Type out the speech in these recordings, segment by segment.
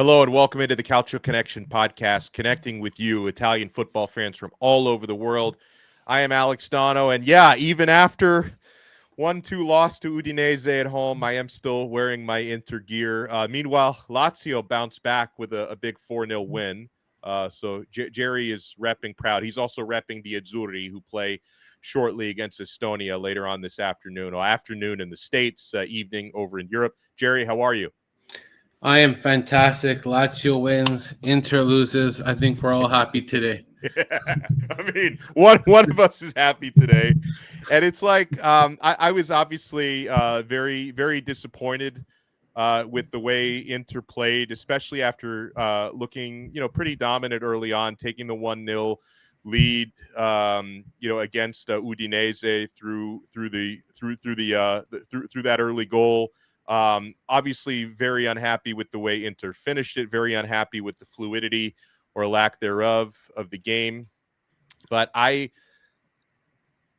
Hello and welcome into the Calcio Connection podcast, connecting with you, Italian football fans from all over the world. I am Alex Donno, and even after 1-2 loss to Udinese at home, I am still wearing my Inter gear. Meanwhile, Lazio bounced back with a big 4-0 win. So Jerry is repping proud. He's also repping the Azzurri, who play shortly against Estonia later on this afternoon, or afternoon in the States, evening over in Europe. Jerry, how are you? I am fantastic. Lazio wins, Inter loses. I think we're all happy today. I mean, one of us is happy today. And it's like I was obviously very, very disappointed with the way Inter played, especially after looking, pretty dominant early on, taking the 1-0 lead, against Udinese through that early goal. Obviously very unhappy with the way Inter finished it, very unhappy with the fluidity or lack thereof of the game. But I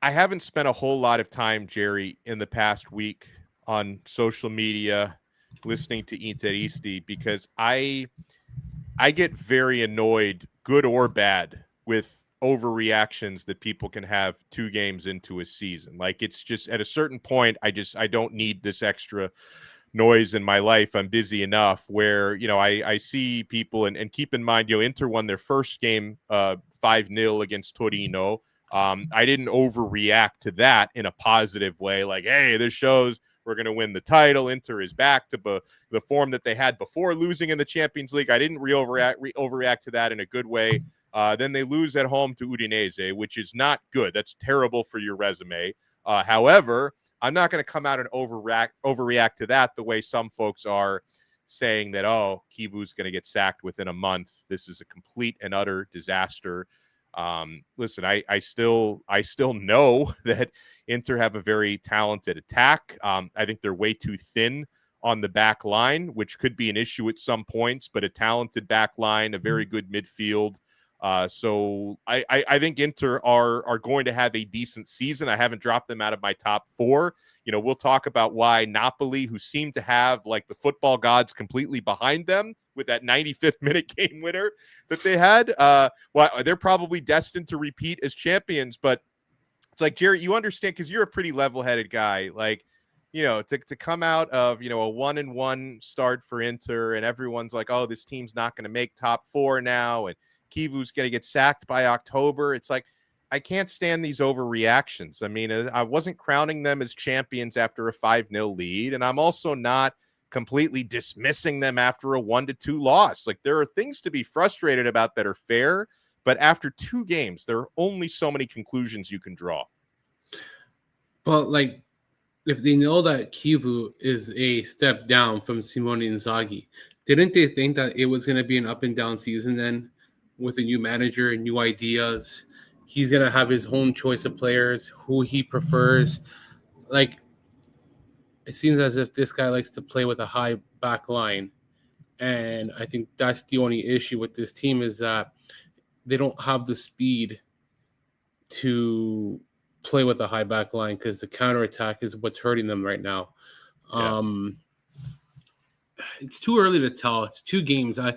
haven't spent a whole lot of time, Jerry, in the past week on social media listening to Interisti, because I get very annoyed, good or bad, with overreactions that people can have 2 games into a season. Like, it's just at a certain point, I don't need this extra noise in my life. I'm busy enough where, I see people and keep in mind, Inter won their first game 5-0 against Torino. I didn't overreact to that in a positive way. Like, hey, this shows we're going to win the title. Inter is back to the form that they had before losing in the Champions League. I didn't overreact to that in a good way. Then they lose at home to Udinese, which is not good. That's terrible for your resume. However, I'm not going to come out and overreact to that the way some folks are, saying that, oh, Kivu's going to get sacked within a month. This is a complete and utter disaster. Listen, I still know that Inter have a very talented attack. I think they're way too thin on the back line, which could be an issue at some points, but a talented back line, a very good midfield. So I think Inter are going to have a decent season. I haven't dropped them out of my top 4. We'll talk about why Napoli, who seem to have like the football gods completely behind them with that 95th minute game winner that they had, they're probably destined to repeat as champions. But it's like, Jerry, you understand, because you're a pretty level-headed guy. Like, to come out of, a 1-1 start for Inter, and everyone's like, oh, this team's not going to make top 4 now, and Kivu's going to get sacked by October. It's like, I can't stand these overreactions. I mean, I wasn't crowning them as champions after a 5-0 lead, and I'm also not completely dismissing them after a 1-2 loss. Like, there are things to be frustrated about that are fair, but after 2 games, there are only so many conclusions you can draw. But, like, if they know that Kivu is a step down from Simone Inzaghi, didn't they think that it was going to be an up-and-down season then? With a new manager and new ideas, he's going to have his own choice of players, who he prefers. Like, it seems as if this guy likes to play with a high back line. And I think that's the only issue with this team, is that they don't have the speed to play with a high back line, because the counterattack is what's hurting them right now. Yeah. It's too early to tell. It's 2 games. I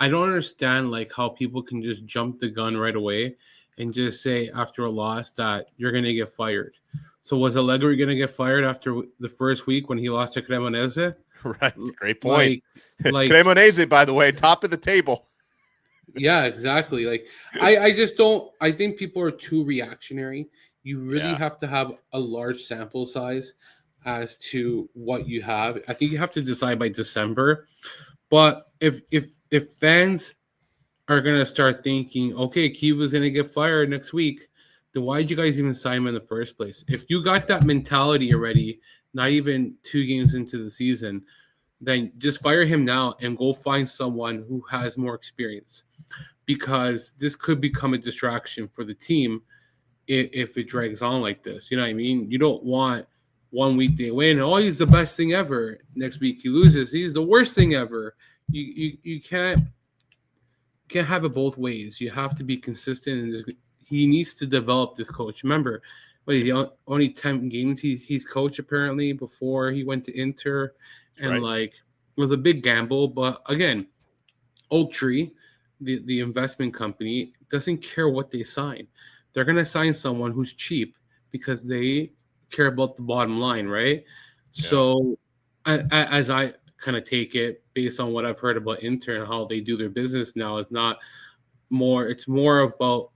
don't understand like how people can just jump the gun right away and just say after a loss that you're going to get fired. So was Allegri going to get fired after the first week when he lost to Cremonese? Right. Great point. Like Cremonese, by the way, top of the table. Yeah, exactly. Like, I just don't. I think people are too reactionary. You really have to have a large sample size as to what you have. I think you have to decide by December. But if fans are gonna start thinking, okay, Kiva's gonna get fired next week, then why did you guys even sign him in the first place? If you got that mentality already, not even 2 games into the season, then just fire him now and go find someone who has more experience, because this could become a distraction for the team if it drags on like this. You know what I mean? You don't want 1 week they win, oh, he's the best thing ever. Next week he loses, he's the worst thing ever. You can't have it both ways. You have to be consistent, and he needs to develop this coach. Remember, only 10 games he's coached apparently before he went to Inter, and right. Like, it was a big gamble. But again, Oaktree, the investment company, doesn't care what they sign. They're going to sign someone who's cheap because they care about the bottom line, right? Yeah. So, as I kind of take it, based on what I've heard about Inter and how they do their business now, it's more about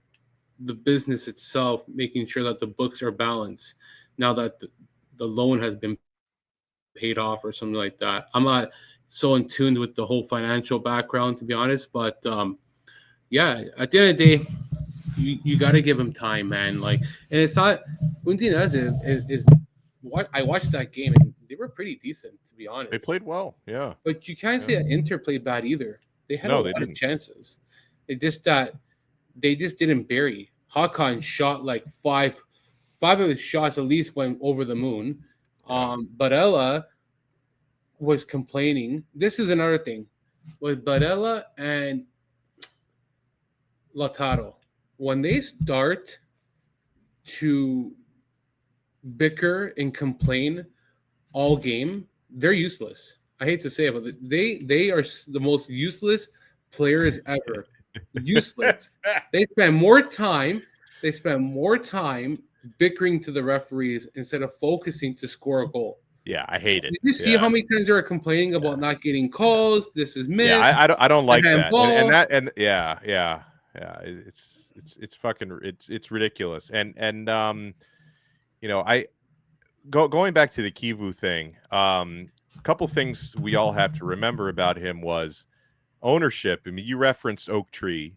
the business itself, making sure that the books are balanced now that the loan has been paid off or something like that. I'm not so in tune with the whole financial background, to be honest, but yeah, at the end of the day, you got to give him time, man. Like, and it's not Udinese is what I watched that game and they were pretty decent, to be honest. They played well, yeah. But you can't say that Inter played bad either. They had a lot of chances. It just that they just didn't bury. Hakan shot like five of his shots at least went over the moon. Barella was complaining. This is another thing with Barella and Lautaro. When they start to bicker and complain all game, they're useless. I hate to say it, but they are the most useless players ever. Useless. They spend more time bickering to the referees instead of focusing to score a goal. Yeah, I hate it. Did you see how many times they were complaining about not getting calls? This is missed. Yeah, I don't like that. And it's fucking it's ridiculous. And you know, going back to the Kivu thing, a couple things we all have to remember about him was ownership. I mean, you referenced Oaktree.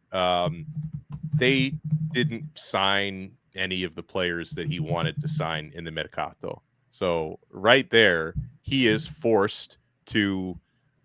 They didn't sign any of the players that he wanted to sign in the Mercato. So right there, he is forced to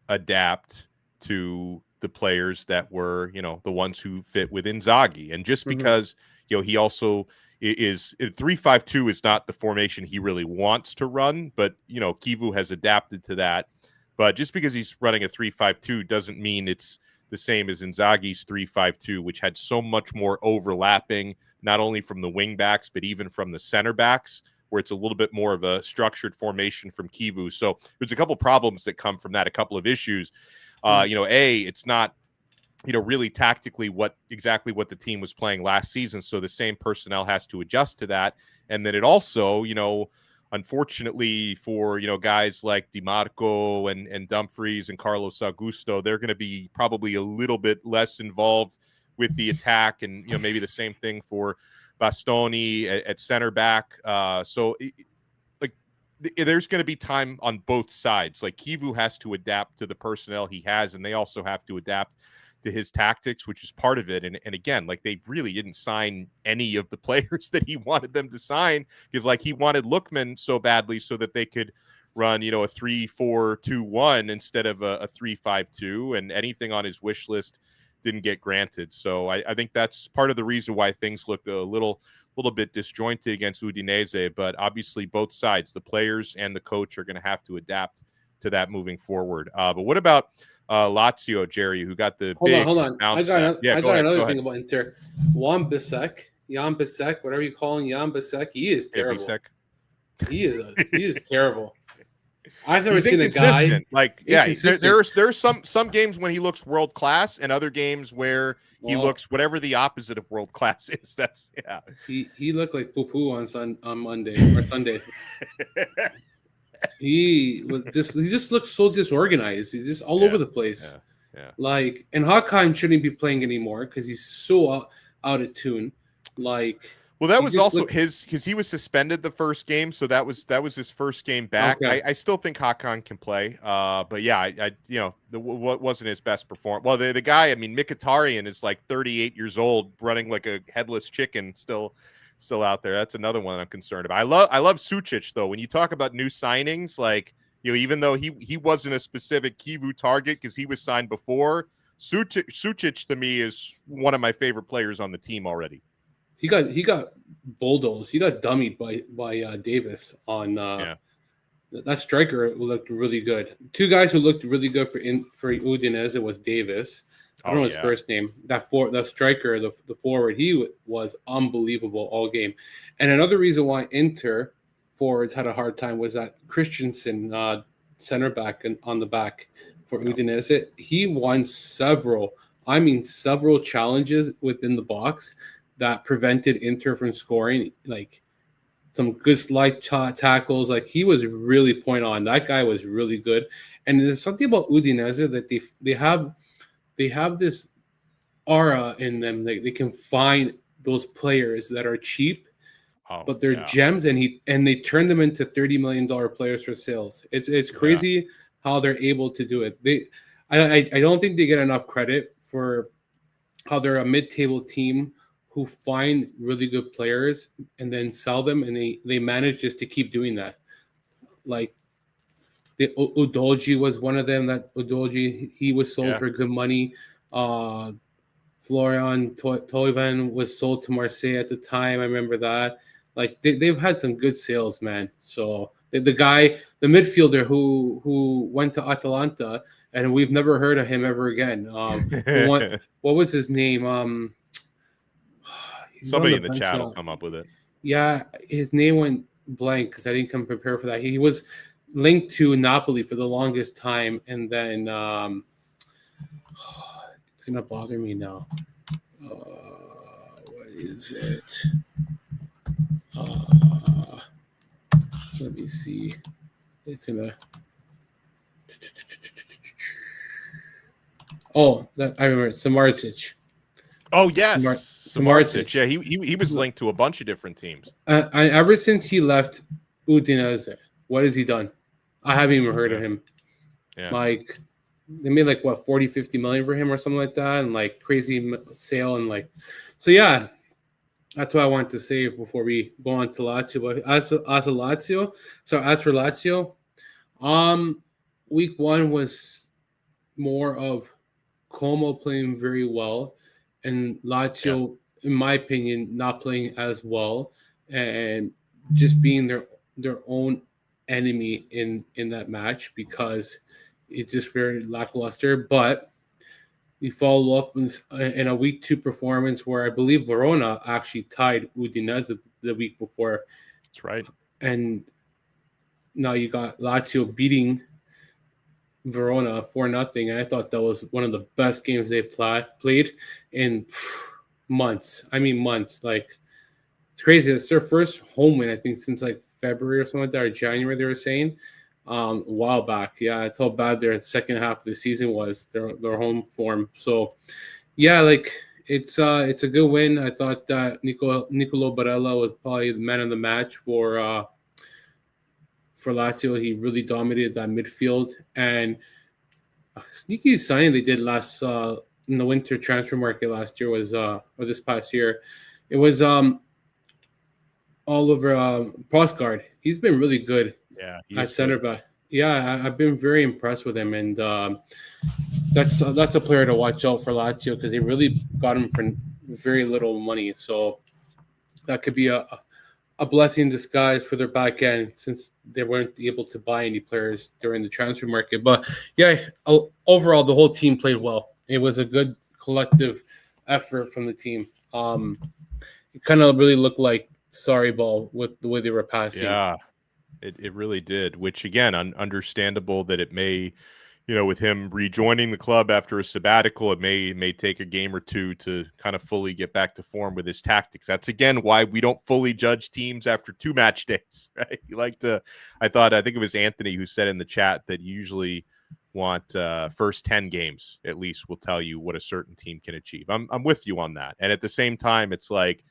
adapt to the players that were, you know, the ones who fit with Inzaghi. And just because, you know, he also is 3-5-2 is not the formation he really wants to run, but, you know, Kivu has adapted to that. But just because he's running a 3-5-2 doesn't mean it's the same as Inzaghi's 3-5-2, which had so much more overlapping, not only from the wing backs, but even from the center backs, where it's a little bit more of a structured formation from Kivu. So there's a couple problems that come from that, a couple of issues. You know, it's not, you know, really tactically exactly what the team was playing last season. So the same personnel has to adjust to that. And then it also, you know, unfortunately for, you know, guys like DiMarco and Dumfries and Carlos Augusto, they're going to be probably a little bit less involved with the attack. And, you know, maybe the same thing for Bastoni at center back. There's going to be time on both sides. Like, Kivu has to adapt to the personnel he has, and they also have to adapt to his tactics, which is part of it. And again, like, they really didn't sign any of the players that he wanted them to sign, because, like, he wanted Lookman so badly so that they could run, you know, a 3-4-2-1 instead of a 3-5-2, and anything on his wish list didn't get granted. So I think that's part of the reason why things look a little bit disjointed against Udinese. But obviously both sides, the players and the coach, are going to have to adapt to that moving forward. But what about Lazio, Jerry, who got the hold on. I got another thing about Inter. Jan Bissek, whatever you call him, Jan Bissek, he is terrible. He is terrible. I've never seen a guy like, yeah, there's some games when he looks world class, and other games where he looks whatever the opposite of world class is. That's He looked like poo-poo on Monday or Sunday. He just looks so disorganized. He's just all over the place. Yeah. Like, and Hakan shouldn't be playing anymore because he's so out of tune. Like, well, that was also because he was suspended the first game, so that was his first game back. Okay. I still think Hakan can play, but yeah, I you know, what wasn't his best performance. Well, the guy, I mean, Mkhitaryan is like 38 years old, running like a headless chicken, still out there. That's another one I'm concerned about. I love Sucic, though. When you talk about new signings, like, you know, even though he wasn't a specific Kivu target because he was signed before, Sucic to me is one of my favorite players on the team already. He got bulldozed. He got dummied by Davis on that striker looked really good. Two guys who looked really good for Udinese was Davis. I don't know his first name. The striker, the forward, he was unbelievable all game. And another reason why Inter forwards had a hard time was that Christensen, center back and on the back, for Udinese. He won several challenges within the box that prevented Inter from scoring. Like some good slide tackles. Like he was really point on. That guy was really good. And there's something about Udinese that they have this aura in them. They can find those players that are cheap, but they're gems, and they turn them into $30 million players for sales. It's crazy how they're able to do it. I don't think they get enough credit for how they're a mid-table team who find really good players and then sell them, and they manage just to keep doing that. Like the Udoji was one of them. That Udoji, he was sold for good money. Florian Toivonen was sold to Marseille at the time. I remember that. Like they've had some good sales, man. So the midfielder who went to Atalanta, and we've never heard of him ever again. What was his name? Somebody in the chat will come up with it. Yeah, his name went blank because I didn't come prepared for that. He was linked to Napoli for the longest time, and then it's gonna bother me now. What is it? Let me see. It's gonna. Oh, I remember Samardzic. Oh yes, Samardzic. Yeah, he was linked to a bunch of different teams. Ever since he left Udinese, what has he done? I haven't even heard of him. Yeah. Like they made like what 40, 50 million for him or something like that, and like crazy sale and like so yeah. That's what I wanted to say before we go on to Lazio. But as for Lazio, week one was more of Como playing very well, and Lazio, in my opinion, not playing as well, and just being their own enemy in that match because it's just very lackluster. But we follow up in a week two performance where I believe Verona actually tied Udinese the week before. That's right. And now you got Lazio beating Verona 4-0. And I thought that was one of the best games they played in months. I mean, months. Like, it's crazy. It's their first home win, I think, since like February or something like that, or January, they were saying. A while back. Yeah, that's how bad their second half of the season was, their home form. So yeah, like it's a good win. I thought that Nicolo Barella was probably the man of the match for Lazio. He really dominated that midfield, and a sneaky signing they did last in the winter transfer market last year was or this past year. It was Oliver Postgard. He's been really good. Yeah, at center back. Yeah, I've been very impressed with him, and that's a player to watch out for Lazio because they really got him for very little money. So that could be a blessing in disguise for their back end since they weren't able to buy any players during the transfer market. But yeah, overall the whole team played well. It was a good collective effort from the team. It kind of really looked like sorry ball with the way they were passing. Yeah. It really did, which again, understandable that it may, with him rejoining the club after a sabbatical, it may take a game or two to kind of fully get back to form with his tactics. That's again why we don't fully judge teams after 2 match days, right? You like to, I think it was Anthony who said in the chat that you usually want first 10 games at least will tell you what a certain team can achieve. I'm with you on that. And at the same time, it's like,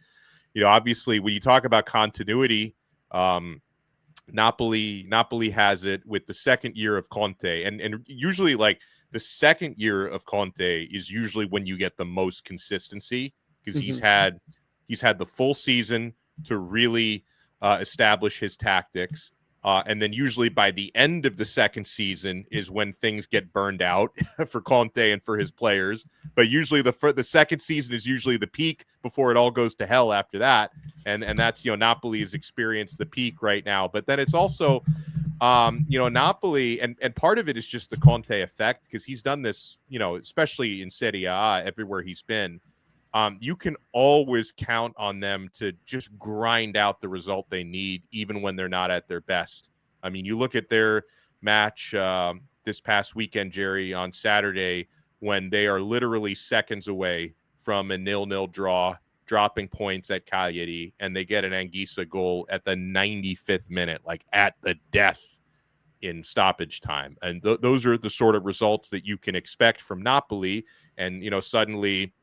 obviously when you talk about continuity, Napoli has it with the second year of Conte, and usually like the second year of Conte is usually when you get the most consistency because he's had the full season to really establish his tactics, and then usually by the end of the second season is when things get burned out for Conte and for his players. But usually the second season is usually the peak before it all goes to hell after that. And that's, Napoli has experienced the peak right now. But then it's also, Napoli, and part of it is just the Conte effect because he's done this, especially in Serie A, everywhere he's been. You can always count on them to just grind out the result they need, even when they're not at their best. I mean, you look at their match this past weekend, Jerry, on Saturday, when they are literally seconds away from a 0-0 draw, dropping points at Cagliari, and they get an Anguissa goal at the 95th minute, like at the death in stoppage time. And those are the sort of results that you can expect from Napoli. And, suddenly,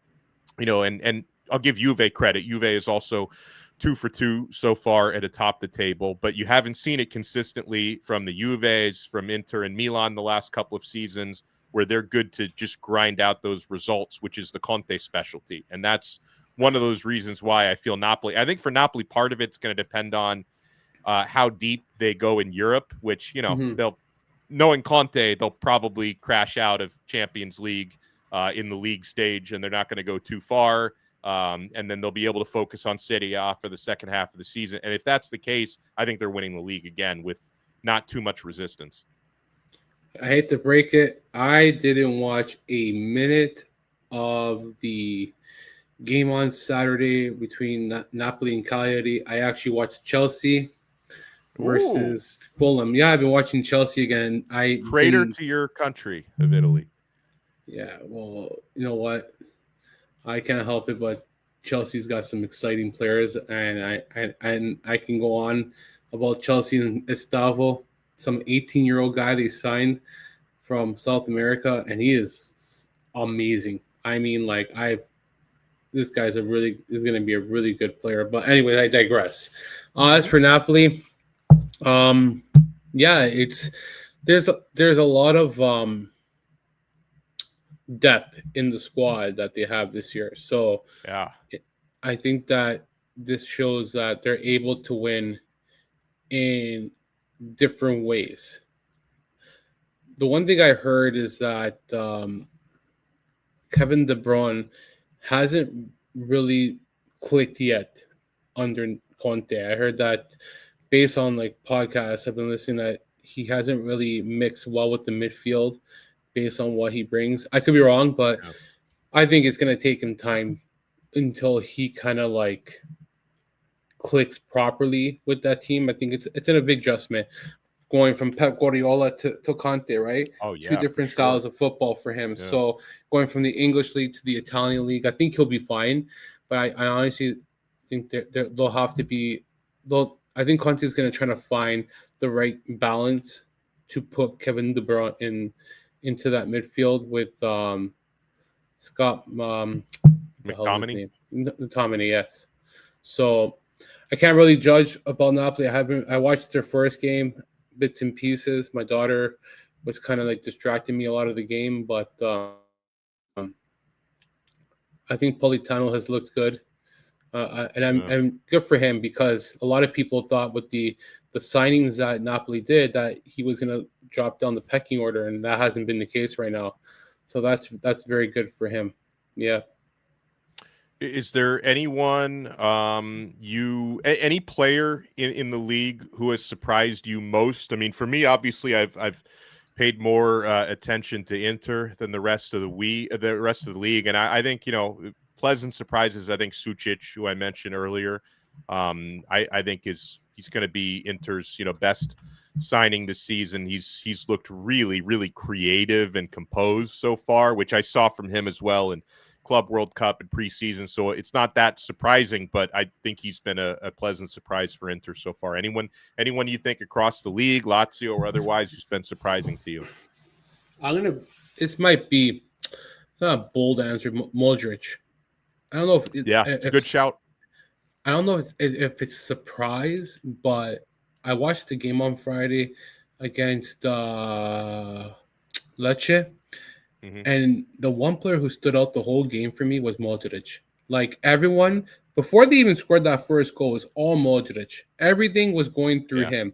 and I'll give Juve credit. Juve is also 2 for 2 so far at atop the table, but you haven't seen it consistently from the Juves, from Inter and Milan the last couple of seasons, where they're good to just grind out those results, which is the Conte specialty. And that's one of those reasons why I feel Napoli. I think for Napoli, part of it's going to depend on how deep they go in Europe, which, they'll, knowing Conte, they'll probably crash out of Champions League in the league stage, and they're not going to go too far. And then they'll be able to focus on Serie A for the second half of the season. And if that's the case, I think they're winning the league again with not too much resistance. I hate to break it. I didn't watch a minute of the game on Saturday between Napoli and Cagliari. I actually watched Chelsea versus Fulham. Yeah, I've been watching Chelsea again. Traitor to your country of Italy. Yeah, well, you know what? I can't help it, but Chelsea's got some exciting players, and I can go on about Chelsea and Estavo, some 18-year-old guy they signed from South America, and he is amazing. I mean, like this guy's is going to be a really good player. But anyway, I digress. As for Napoli, yeah, there's a lot of depth in the squad that they have this year. So yeah, I think that this shows that they're able to win in different ways. The one thing I heard is that Kevin De Bruyne hasn't really clicked yet under Conte. I heard that based on like podcasts I've been listening, that he hasn't really mixed well with the midfield based on what he brings. I could be wrong, but I think it's going to take him time until he kind of like clicks properly with that team. I think it's in a big adjustment going from Pep Guardiola to Conte, right? Oh, yeah, 2 different styles of football for him. Yeah. So going from the English league to the Italian league, I think he'll be fine. But I honestly think they'll have to be I think Conte is going to try to find the right balance to put Kevin De Bruyne into that midfield with Scott McTominay. McTominay, yes. So I can't really judge about Napoli. I watched their first game, bits and pieces. My daughter was kind of like distracting me a lot of the game, but I think Politano has looked good. And I'm good for him, because a lot of people thought with the signings that Napoli did that he was going to drop down the pecking order, and that hasn't been the case right now. So that's very good for him. Yeah. Is there anyone any player in the league who has surprised you most? I mean, for me, obviously, I've paid more attention to Inter than the rest of the league, and I think pleasant surprises. I think Sucic, who I mentioned earlier, I think he's going to be Inter's best signing this season. He's looked really, really creative and composed so far, which I saw from him as well in Club World Cup and preseason. So it's not that surprising, but I think he's been a pleasant surprise for Inter so far. Anyone you think across the league, Lazio or otherwise, who's been surprising to you? This might be, it's not a bold answer, Modric. I don't know if it's a good shout. I don't know if it's surprise, but I watched the game on Friday against Lecce, and the one player who stood out the whole game for me was Modric. Like everyone, before they even scored that first goal, was all Modric. Everything was going through him.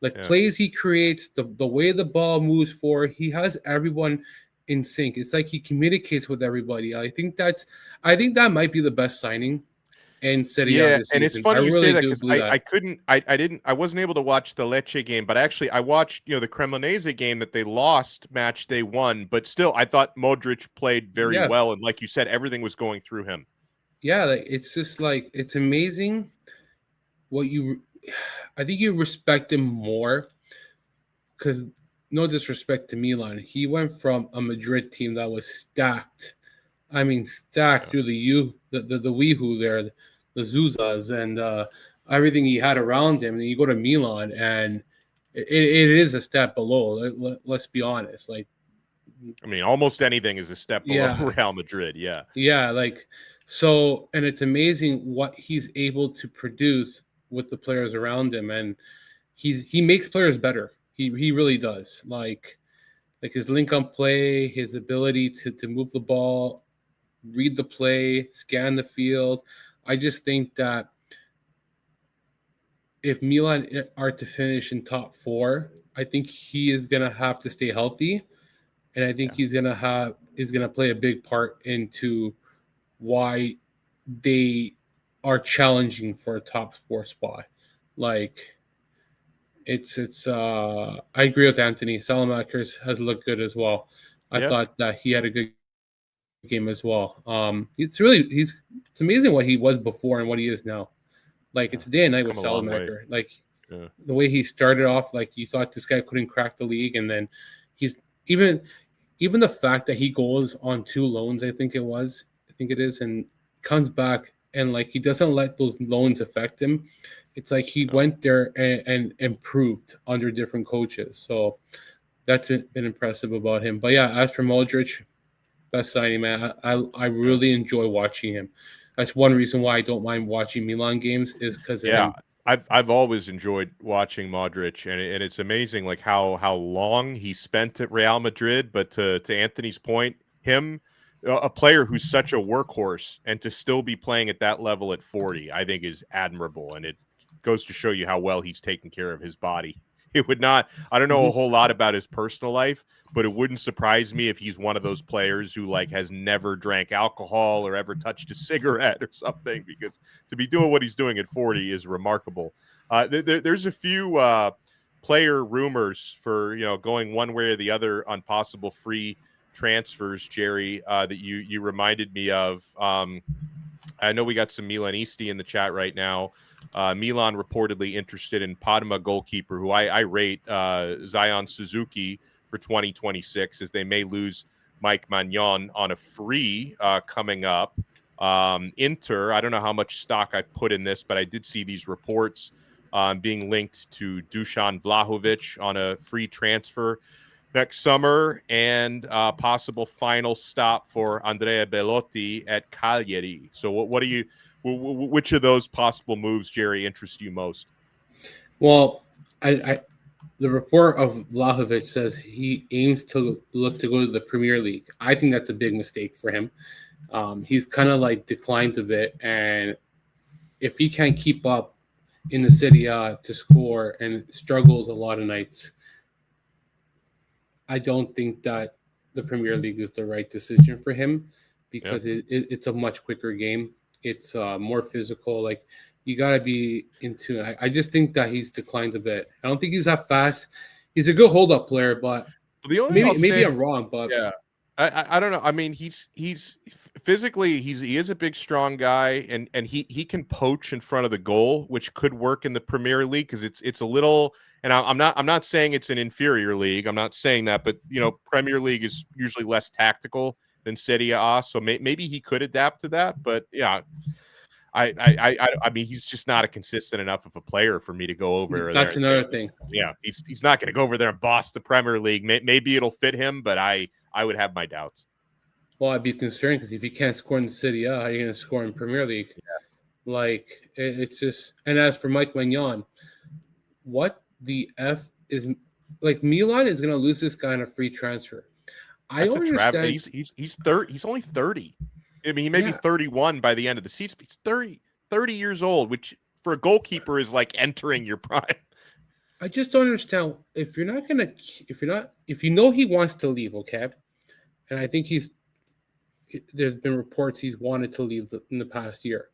Like plays he creates, the way the ball moves forward, he has everyone in sync. It's like he communicates with everybody. I think that might be the best signing in Serie A this season. And it's funny you say that, because I wasn't able to watch the Lecce game, but actually I watched the Cremonese game that they lost match day 1, but still I thought Modric played very well, and like you said, everything was going through him. Yeah, like, it's just like, it's amazing I think you respect him more, because no disrespect to Milan, he went from a Madrid team that was stacked. I mean, stacked through the Weehu there, the Zuzas, and everything he had around him. And you go to Milan, and it is a step below. Let's be honest. Like, I mean, almost anything is a step below Real Madrid. Yeah. Yeah. Like, so, and it's amazing what he's able to produce with the players around him. And he makes players better. He really does. Like his link up play, his ability to move the ball, read the play, scan the field. I just think that if Milan are to finish in top 4, I think he is gonna have to stay healthy, and I think he's gonna play a big part into why they are challenging for a top 4 spot. Like it's I agree with Anthony. Salamakers has looked good as well. I thought that he had a good game as well. It's amazing what he was before and what he is now. Like it's day and night with Salamaker. Like the way he started off, like you thought this guy couldn't crack the league, and then he's even the fact that he goes on 2 loans, I think it is, and comes back and like he doesn't let those loans affect him. It's like he went there and improved under different coaches. So that's been impressive about him. But yeah, as for Modric, best signing, man. I really enjoy watching him. That's one reason why I don't mind watching Milan games is because of him. I've always enjoyed watching Modric, and it's amazing like how long he spent at Real Madrid. But to Anthony's point, him, a player who's such a workhorse, and to still be playing at that level at 40, I think is admirable, and it goes to show you how well he's taken care of his body. It would not, I don't know a whole lot about his personal life, but it wouldn't surprise me if he's one of those players who like has never drank alcohol or ever touched a cigarette or something, because to be doing what he's doing at 40 is remarkable. There's a few player rumors for, going one way or the other on possible free transfers, Jerry, that you reminded me of. I know we got some Milanisti in the chat right now. Milan reportedly interested in Padma goalkeeper, who I rate, Zion Suzuki, for 2026, as they may lose Mike Magnon on a free coming up. Inter, I don't know how much stock I put in this, but I did see these reports being linked to Dusan Vlahovic on a free transfer next summer, and possible final stop for Andrea Bellotti at Cagliari. So what do you, which of those possible moves, Jerry, interest you most? Well, the report of Vlahovic says he aims to look to go to the Premier League. I think that's a big mistake for him. He's kind of like declined a bit, and if he can't keep up in the Serie A to score and struggles a lot of nights, I don't think that the Premier League is the right decision for him, because it's a much quicker game. It's more physical. Like you got to be into. I just think that he's declined a bit. I don't think he's that fast. He's a good hold-up player, but maybe I'm wrong. But yeah, I don't know. I mean, he's physically he is a big, strong guy, and he can poach in front of the goal, which could work in the Premier League, because it's a little. And I'm not saying it's an inferior league. I'm not saying that, but Premier League is usually less tactical than Serie A, so maybe he could adapt to that. But yeah, I mean, he's just not a consistent enough of a player for me to go over there. That's another thing. Yeah, he's not going to go over there and boss the Premier League. Maybe it'll fit him, but I would have my doubts. Well, I'd be concerned, because if you can't score in the Serie A, how are you going to score in Premier League? Yeah. Like it's just. And as for Mike Magnon, what the F is, like, Milan is going to lose this guy on a free transfer. That's a trap. He's 30. He's only 30. I mean, he may be 31 by the end of the season. He's 30 years old, which for a goalkeeper is like entering your prime. I just don't understand, if you know he wants to leave, okay? And I think there's been reports he's wanted to leave in the past year.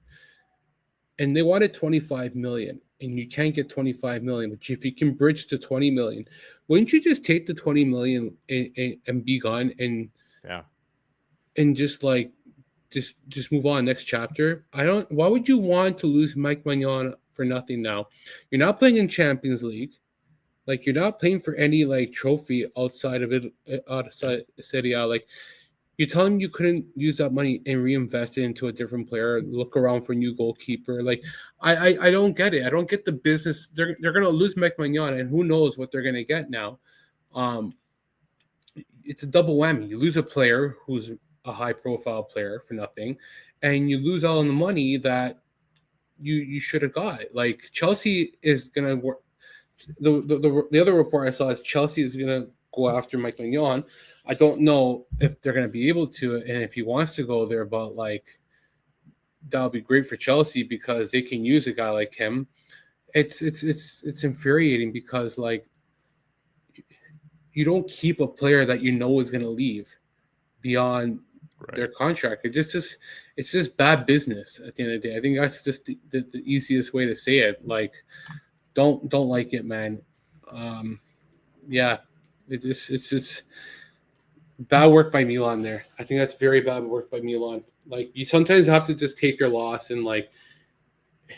And they wanted 25 million, and you can't get 25 million. But if you can bridge to 20 million, wouldn't you just take the 20 million and be gone and just move on next chapter? Why would you want to lose Mike Magnon for nothing now? You're not playing in Champions League. Like, you're not playing for any like trophy outside of it, outside Serie A. Like, you tell him you couldn't use that money and reinvest it into a different player, look around for a new goalkeeper. Like, I don't get it. I don't get the business. They're gonna lose Mike Magnan, and who knows what they're gonna get now. It's a double whammy. You lose a player who's a high profile player for nothing, and you lose all the money that you should have got. Like, Chelsea is gonna work. The other report I saw is Chelsea is gonna go after Mike Magnan. I don't know if they're gonna be able to, and if he wants to go there, but like, that'll be great for Chelsea because they can use a guy like him. It's infuriating because, like, you don't keep a player that you know is gonna leave beyond their contract. It's just bad business at the end of the day. I think that's just the easiest way to say it. Like, don't like it, man. Yeah, it's bad work by Milan there. I think that's very bad work by Milan. Like, you sometimes have to just take your loss, and like,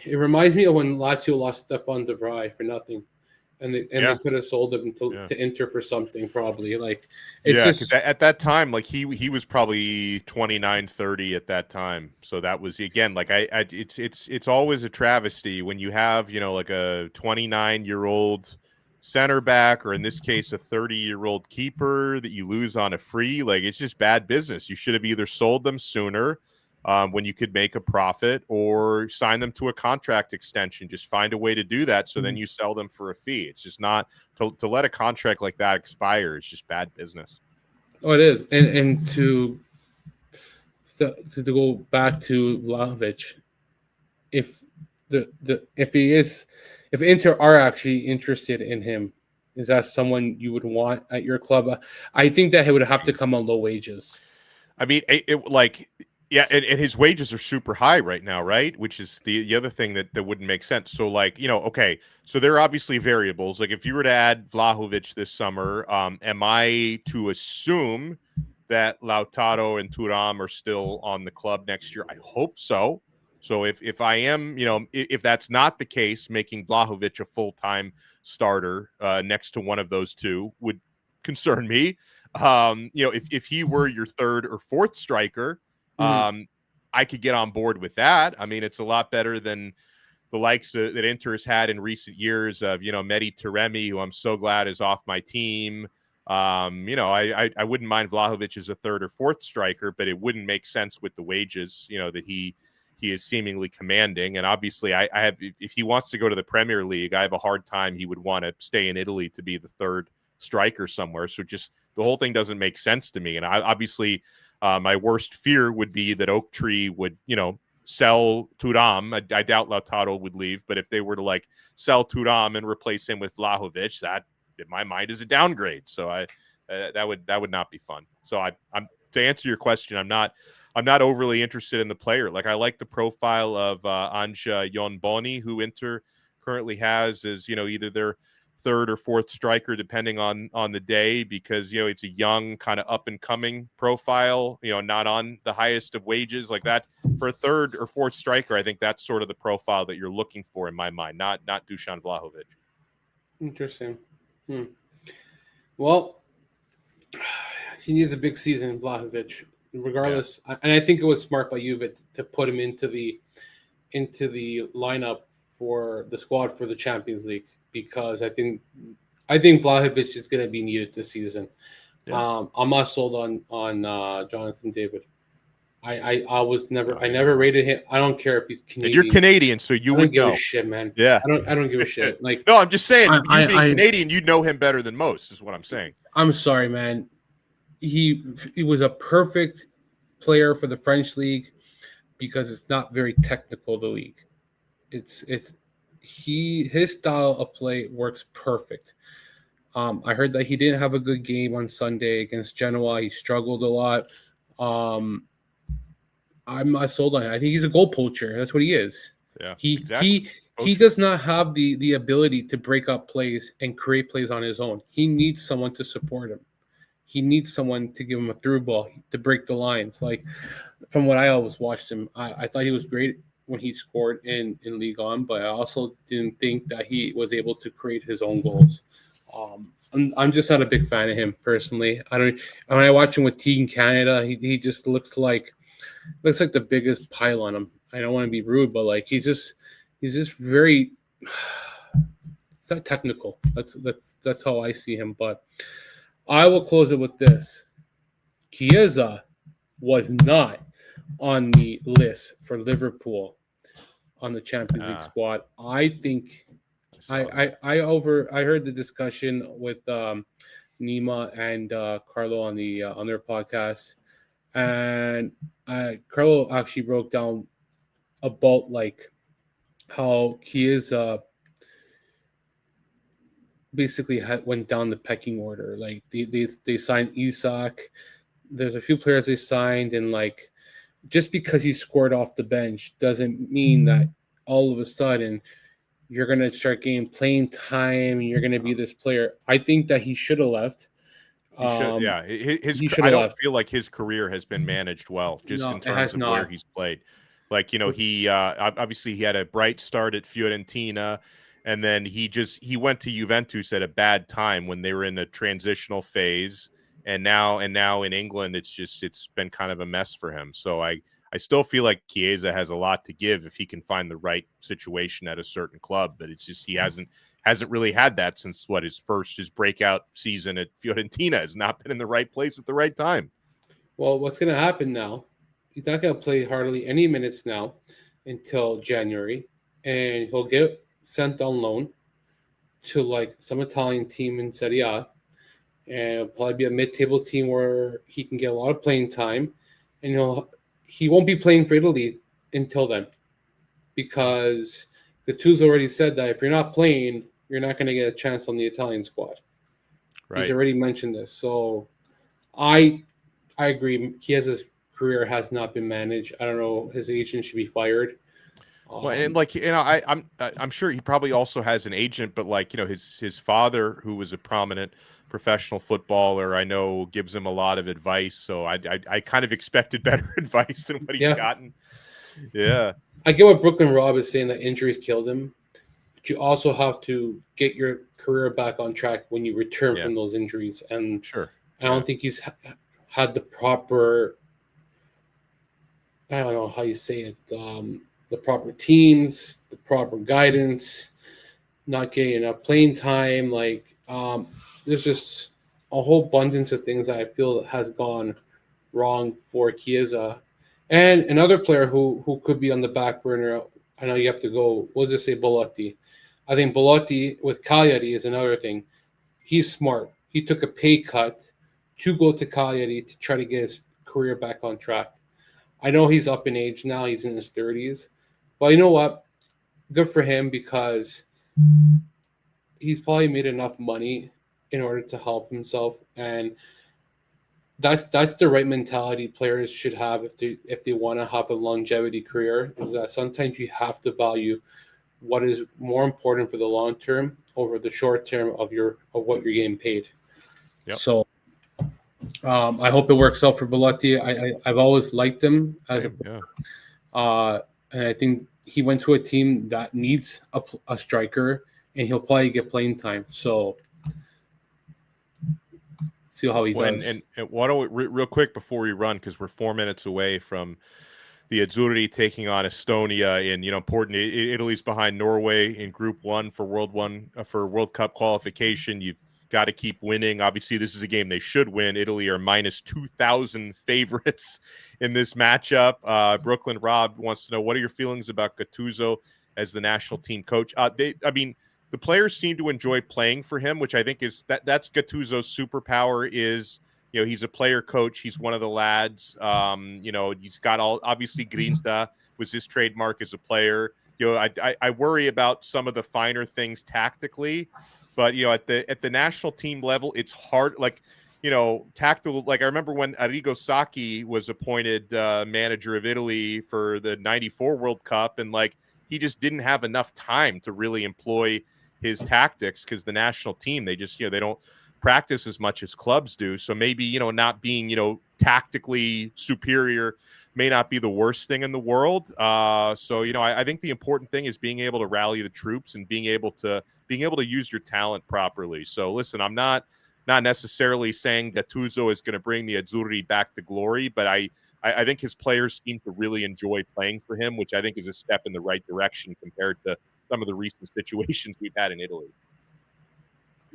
it reminds me of when Lazio lost Stefan de Vrij for nothing. And they could have sold him to Inter for something, probably. Like, it's because at that time, like, he was probably 29, 30 at that time. So that was, again, like, it's always a travesty when you have, like a 29-year-old center back, or in this case, a 30-year-old keeper that you lose on a free. Like, it's just bad business. You should have either sold them sooner, when you could make a profit, or sign them to a contract extension. Just find a way to do that, so then you sell them for a fee. It's just not to let a contract like that expire. It's just bad business. Oh, it is. And to go back to Vlahovic, if Inter are actually interested in him, is that someone you would want at your club? I think that he would have to come on low wages. I mean, yeah, and his wages are super high right now, right? Which is the other thing that wouldn't make sense. So, like, okay, so there are obviously variables. Like, if you were to add Vlahovic this summer, am I to assume that Lautaro and Thuram are still on the club next year? I hope so. So if I am, if that's not the case, making Vlahovic a full-time starter next to one of those two would concern me. If he were your third or fourth striker, I could get on board with that. I mean, it's a lot better than the likes that Inter has had in recent years of, Mehdi Taremi, who I'm so glad is off my team. I wouldn't mind Vlahovic as a third or fourth striker, but it wouldn't make sense with the wages, that he is seemingly commanding. And obviously, I have, if he wants to go to the Premier League, I have a hard time he would want to stay in Italy to be the third striker somewhere. So just the whole thing doesn't make sense to me. And I obviously, my worst fear would be that Oak Tree would, sell Thuram. I doubt Lautaro would leave, but if they were to like sell Thuram and replace him with Vlahovic, that in my mind is a downgrade. So that would not be fun. So I'm to answer your question, I'm not overly interested in the player. Like, I like the profile of Anja Yonboni, who Inter currently has as, either their third or fourth striker, depending on the day, because, it's a young kind of up and coming profile, not on the highest of wages like that. For a third or fourth striker, I think that's sort of the profile that you're looking for in my mind, not Dusan Vlahovic. Interesting. Well, he needs a big season, Vlahovic, regardless. Yeah. And I think it was smart by Juve to put him into the lineup for the squad for the Champions League, because I think Vlahovic is going to be needed this season. Yeah. I'm not sold on Jonathan David. I never rated him. I don't care if he's Canadian. And you're Canadian, so you would know. I don't give a shit, man. Yeah. I don't give a shit. Like, no, I'm just saying, you being Canadian, you know him better than most, is what I'm saying. I'm sorry, man. He was a perfect player for the French league because it's not very technical, the league. His style of play works perfect. I heard that he didn't have a good game on Sunday against Genoa. He struggled a lot. I'm not sold on it. I think he's a goal poacher. That's what he is. Yeah, exactly. He does not have the ability to break up plays and create plays on his own. He needs someone to support him. He needs someone to give him a through ball to break the lines. Like, from what I always watched him, I thought he was great when he scored in Ligue 1, but I also didn't think that he was able to create his own goals. I'm just not a big fan of him personally. I don't. When I watch him with Team Canada, he just looks like the biggest pile on him. I don't want to be rude, but like he's just very. It's not technical. That's how I see him. But I will close it with this: Chiesa was not on the list for Liverpool on the Champions League squad. I think I heard the discussion with Nima and Carlo on their podcast, and Carlo actually broke down about like how Chiesa basically went down the pecking order. Like they signed Isak. There's a few players they signed, and like just because he scored off the bench doesn't mean that all of a sudden you're going to start getting playing time and you're going to be this player. I think that he should have left. He should, yeah. I don't feel like his career has been managed well, just in terms of where he's played. Like, he obviously he had a bright start at Fiorentina, and then he went to Juventus at a bad time when they were in a transitional phase. And now in England, it's been kind of a mess for him. So I still feel like Chiesa has a lot to give if he can find the right situation at a certain club, but it's just he hasn't really had that since his breakout season at Fiorentina. Has not been in the right place at the right time. Well, what's going to happen now? He's not going to play hardly any minutes now until January, and he'll get sent on loan to like some Italian team in Serie A, and it'll probably be a mid-table team where he can get a lot of playing time, and he won't be playing for Italy until then, because Gattuso already said that if you're not playing, you're not going to get a chance on the Italian squad. Right. He's already mentioned this. So I agree. Chiesa's career has not been managed. I don't know. His agent should be fired. Well, and like, I'm sure he probably also has an agent, but like, his father, who was a prominent professional footballer, I know gives him a lot of advice. So I kind of expected better advice than what he's gotten. Yeah. I get what Brooklyn Rob is saying, that injuries killed him, but you also have to get your career back on track when you return from those injuries. And I don't think he's had the proper, I don't know how you say it, the proper teams, the proper guidance, not getting enough playing time. Like, there's just a whole abundance of things that I feel has gone wrong for Chiesa. And another player who could be on the back burner, I know you have to go, we'll just say Belotti. I think Belotti with Cagliari is another thing. He's smart. He took a pay cut to go to Cagliari to try to get his career back on track. I know he's up in age now. He's in his 30s. But you know what? Good for him, because he's probably made enough money in order to help himself. And that's the right mentality players should have if they want to have a longevity career, is that sometimes you have to value what is more important for the long term over the short term of what you're getting paid. Yep. So I hope it works out for Belotti. I've always liked him as and I think he went to a team that needs a striker, and he'll probably get playing time. So see how he does. And why don't we, real quick before we run, because we're 4 minutes away from the Azzurri taking on Estonia, and important. Italy's behind Norway in Group 1 for World Cup qualification. You've got to keep winning. Obviously, this is a game they should win. Italy are minus 2,000 favorites in this matchup. Brooklyn Rob wants to know, what are your feelings about Gattuso as the national team coach? The players seem to enjoy playing for him, which I think is that's Gattuso's superpower. Is, he's a player coach. He's one of the lads. He's got obviously Grinta was his trademark as a player. I worry about some of the finer things tactically, but at the national team level, it's hard. Like, tactical. Like, I remember when Arrigo Sacchi was appointed manager of Italy for the '94 World Cup, and like he just didn't have enough time to really employ his tactics, because the national team, they just, they don't practice as much as clubs do. So maybe, not being, tactically superior may not be the worst thing in the world. So, you know, I think the important thing is being able to rally the troops and being able to use your talent properly. So listen, I'm not necessarily saying that Gattuso is going to bring the Azzurri back to glory, but I think his players seem to really enjoy playing for him, which I think is a step in the right direction compared to some of the recent situations we've had in Italy.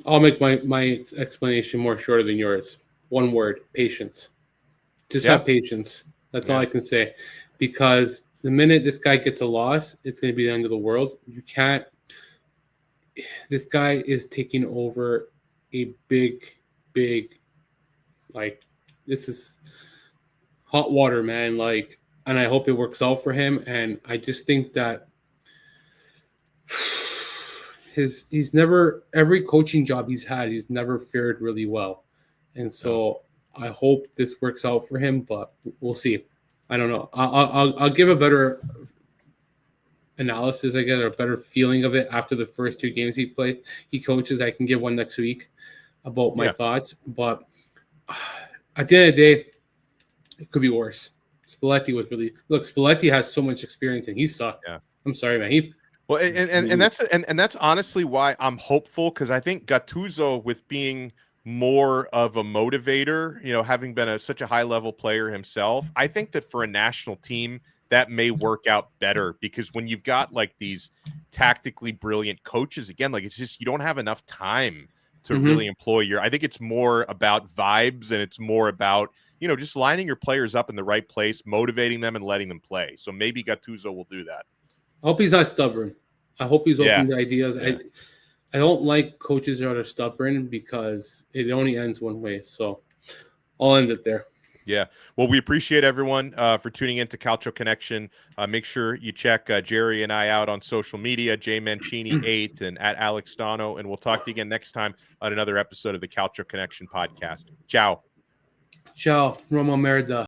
I'll make my explanation more shorter than yours. One word: patience. Just have patience. That's all I can say. Because the minute this guy gets a loss, it's going to be the end of the world. You can't. This guy is taking over a big, like, this is hot water, man. Like, and I hope it works out for him. And I just think that he's never, every coaching job he's had, he's never fared really well. And so I hope this works out for him, but we'll see. I don't know. I'll give a better analysis, I guess, or a better feeling of it after the first 2 games he coaches. I can give one next week about my thoughts, but at the end of the day, it could be worse. Spalletti was really Spalletti has so much experience and he sucked. Yeah. I'm sorry, man. And that's honestly why I'm hopeful, because I think Gattuso, with being more of a motivator, you know, having been such a high level player himself, I think that for a national team that may work out better, because when you've got like these tactically brilliant coaches, again, like, it's just, you don't have enough time to really employ I think it's more about vibes, and it's more about, you know, just lining your players up in the right place, motivating them and letting them play. So maybe Gattuso will do that. I hope he's not stubborn. I hope he's open to ideas. Yeah. I don't like coaches that are stubborn, because it only ends one way. So I'll end it there. Yeah. Well, we appreciate everyone for tuning in to Calcio Connection. Make sure you check Jerry and I out on social media, jmancini8 and at Alex Donno. And we'll talk to you again next time on another episode of the Calcio Connection podcast. Ciao. Ciao. Roma merda.